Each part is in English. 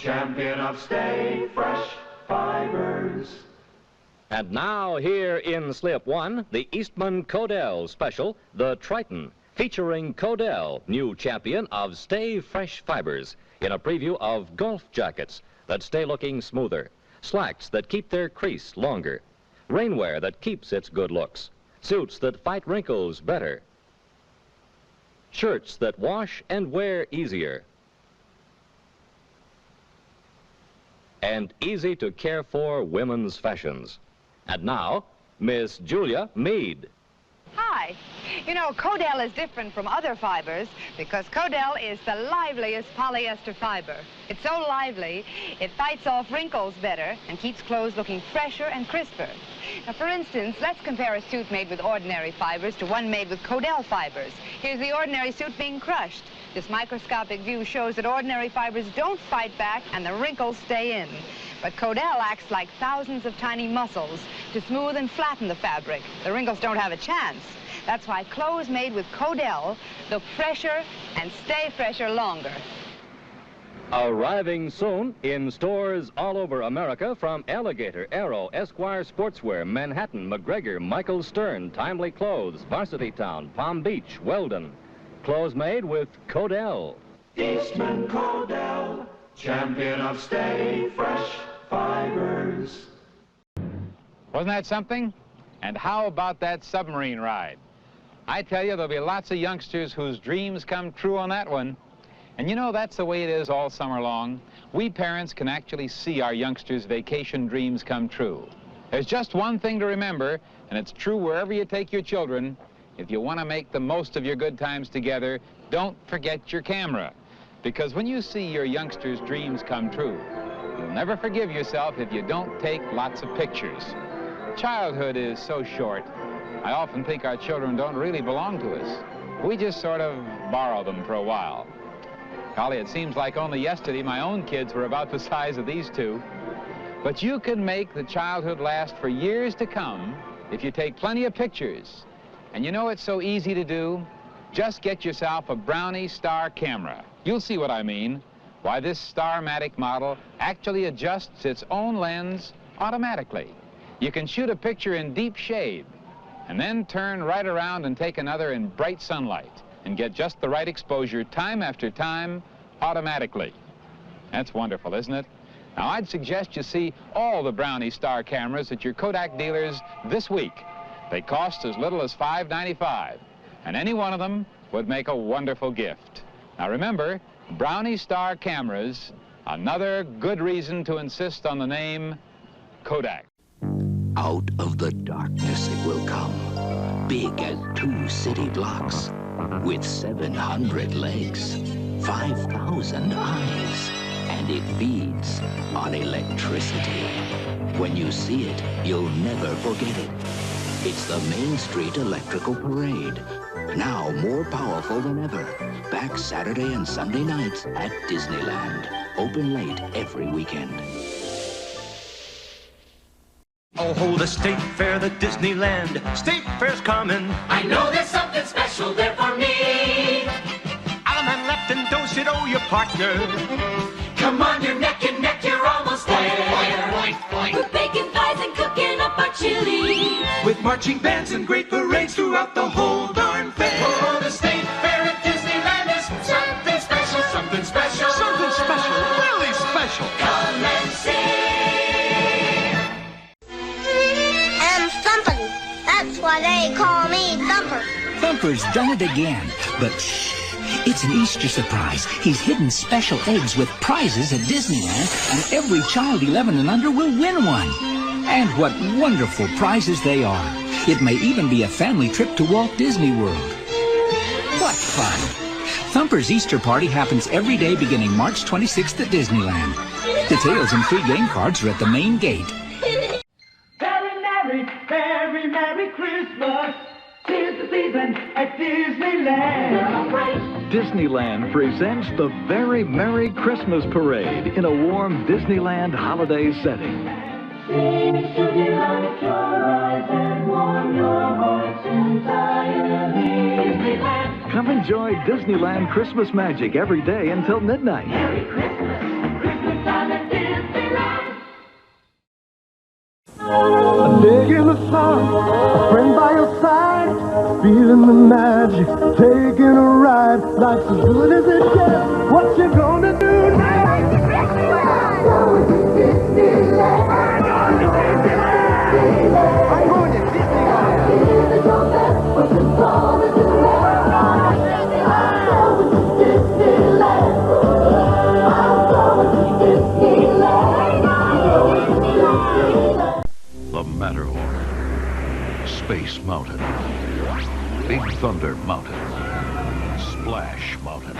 champion of stay fresh fibers. And now here in Slip 1, the Eastman Kodel special, the Triton, featuring Kodel, new champion of stay fresh fibers, in a preview of golf jackets that stay looking smoother, slacks that keep their crease longer, rainwear that keeps its good looks, suits that fight wrinkles better, shirts that wash and wear easier, and easy to care for women's fashions. And now, Miss Julia Meade. Hi. You know, Kodel is different from other fibers because Kodel is the liveliest polyester fiber. It's so lively, it fights off wrinkles better and keeps clothes looking fresher and crisper. Now, for instance, let's compare a suit made with ordinary fibers to one made with Kodel fibers. Here's the ordinary suit being crushed. This microscopic view shows that ordinary fibers don't fight back and the wrinkles stay in. But Kodel acts like thousands of tiny muscles to smooth and flatten the fabric. The wrinkles don't have a chance. That's why clothes made with Kodel look fresher and stay fresher longer. Arriving soon in stores all over America from Alligator, Arrow, Esquire Sportswear, Manhattan, McGregor, Michael Stern, Timely Clothes, Varsity Town, Palm Beach, Weldon. Clothes made with Kodel. Eastman Kodel, champion of stay fresh fibers. Wasn't that something? And how about that submarine ride? I tell you, there'll be lots of youngsters whose dreams come true on that one. And you know, that's the way it is all summer long. We parents can actually see our youngsters' vacation dreams come true. There's just one thing to remember, and it's true wherever you take your children. If you want to make the most of your good times together, don't forget your camera. Because when you see your youngsters' dreams come true, you'll never forgive yourself if you don't take lots of pictures. Childhood is so short. I often think our children don't really belong to us. We just sort of borrow them for a while. Golly, it seems like only yesterday my own kids were about the size of these two. But you can make the childhood last for years to come if you take plenty of pictures. And you know it's so easy to do? Just get yourself a Brownie Star camera. You'll see what I mean. Why, this Starmatic model actually adjusts its own lens automatically. You can shoot a picture in deep shade and then turn right around and take another in bright sunlight and get just the right exposure time after time automatically. That's wonderful, isn't it? Now, I'd suggest you see all the Brownie Star cameras at your Kodak dealers this week. They cost as little as $5.95, and any one of them would make a wonderful gift. Now, remember, Brownie Star cameras, another good reason to insist on the name Kodak. Out of the darkness it will come, big as 2 city blocks, with 700 legs, 5,000 eyes, and it feeds on electricity. When you see it, you'll never forget it. It's the Main Street Electrical Parade, now more powerful than ever. Back Saturday and Sunday nights at Disneyland. Open late every weekend. Oh, the State Fair, the Disneyland, State Fair's coming. I know there's something special there for me. Alaman left and dose it, oh, your partner. Come on, you're neck and neck, you're almost there. Boing, boing. We're baking pies and cooking up our chili. With marching bands and great parades throughout the whole darn fair. Oh, the State Fair at Disneyland is something special, something special. Something special, really special. Come and see. That's why they call me Thumper. Thumper's done it again, but shh, it's an Easter surprise. He's hidden special eggs with prizes at Disneyland, and every child 11 and under will win one. And what wonderful prizes they are. It may even be a family trip to Walt Disney World. What fun! Thumper's Easter party happens every day beginning March 26th at Disneyland. Details and free game cards are at the main gate. Very Merry Christmas. 'Tis the season at Disneyland. Disneyland presents the Very Merry Christmas Parade in a warm Disneyland holiday setting. Sing to delight your eyes and warm your hearts entirely. Disneyland. Come enjoy Disneyland Christmas magic every day until midnight. Merry Christmas, Christmas time. taking the sun, a friend by your side, feeling the magic, taking a ride. Life's as good as it gets. What you gonna do now? I'm going to Disneyland. I'm going to Disneyland. I'm going to Disneyland. Hear the trumpet, but the song is in the I'm going to Disneyland. I'm going to Disneyland. I'm going to Disneyland. The Matterhorn, Space Mountain, Big Thunder Mountain, Splash Mountain.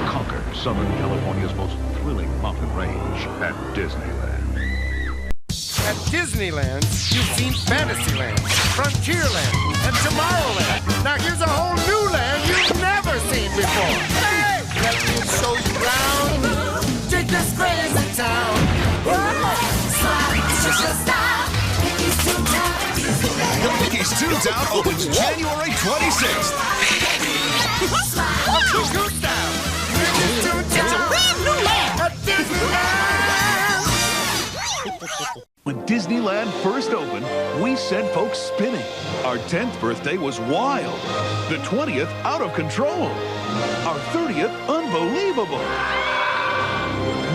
Conquer Southern California's most thrilling mountain range at Disneyland. At Disneyland, you've seen Fantasyland, Frontierland, and Tomorrowland. Now here's a whole new land you've never seen before. Hey! Let me show you around. Take this crazy town. Smile, it's just your style. Mickey's Toontown at Disneyland. The Mickey's Toontown opens January 26th. Smile. Cuckoo style. Mickey's Toontown. It's a brand new land at Disneyland. When Disneyland first opened, we sent folks spinning. Our 10th birthday was wild. The 20th, out of control. Our 30th, unbelievable.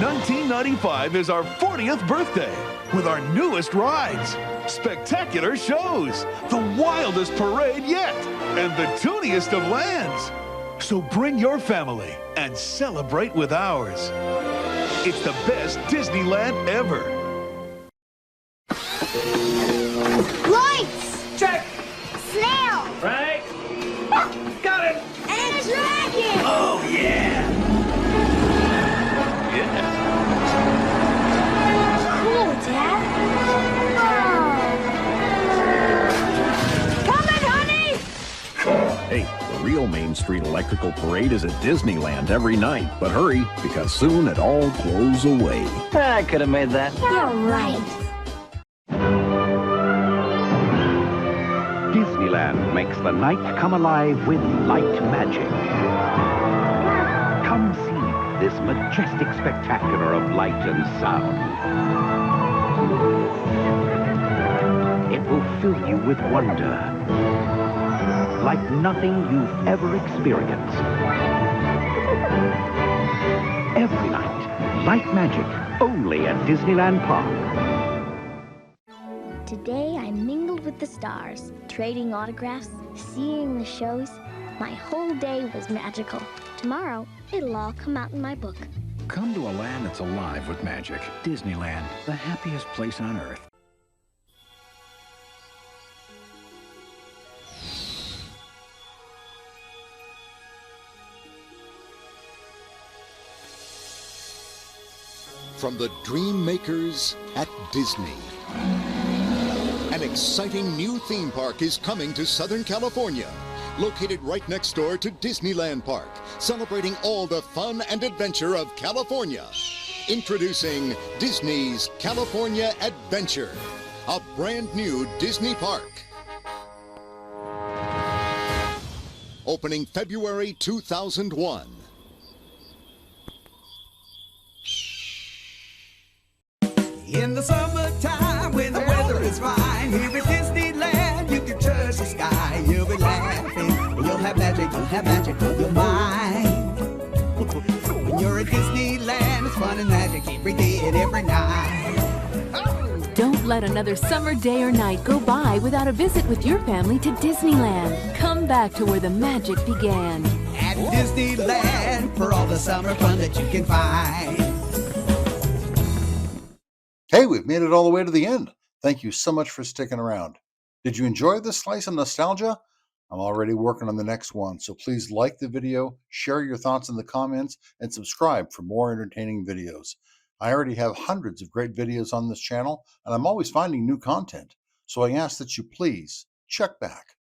1995 is our 40th birthday with our newest rides, spectacular shows, the wildest parade yet, and the tooniest of lands. So bring your family and celebrate with ours. It's the best Disneyland ever. Lights! Check! Snail! Right? Got it! And a dragon! Oh, yeah! Cool, Dad. Oh. Coming, honey! Hey, the real Main Street Electrical Parade is at Disneyland every night. But hurry, because soon it all blows away. I could have made that. You're right. Disneyland makes the night come alive with light magic. Come see this majestic spectacular of light and sound. It will fill you with wonder, like nothing you've ever experienced. Every night, light magic, only at Disneyland Park. Today I mingled with the stars, trading autographs, seeing the shows. My whole day was magical. Tomorrow, it'll all come out in my book. Come to a land that's alive with magic. Disneyland, the happiest place on earth. From the dream makers at Disney. An exciting new theme park is coming to Southern California. Located right next door to Disneyland Park, celebrating all the fun and adventure of California. Introducing Disney's California Adventure, a brand new Disney park. Opening February 2001. In the summertime, when the weather is fine, here at Disneyland, you can touch the sky. You'll be laughing, you'll have magic on your mind. When you're at Disneyland, it's fun and magic every day and every night. Don't let another summer day or night go by without a visit with your family to Disneyland. Come back to where the magic began. At Disneyland, for all the summer fun that you can find. Hey, we've made it all the way to the end. Thank you so much for sticking around. Did you enjoy this slice of nostalgia? I'm already working on the next one, so please like the video, share your thoughts in the comments, and subscribe for more entertaining videos. I already have hundreds of great videos on this channel, and I'm always finding new content, so I ask that you please check back.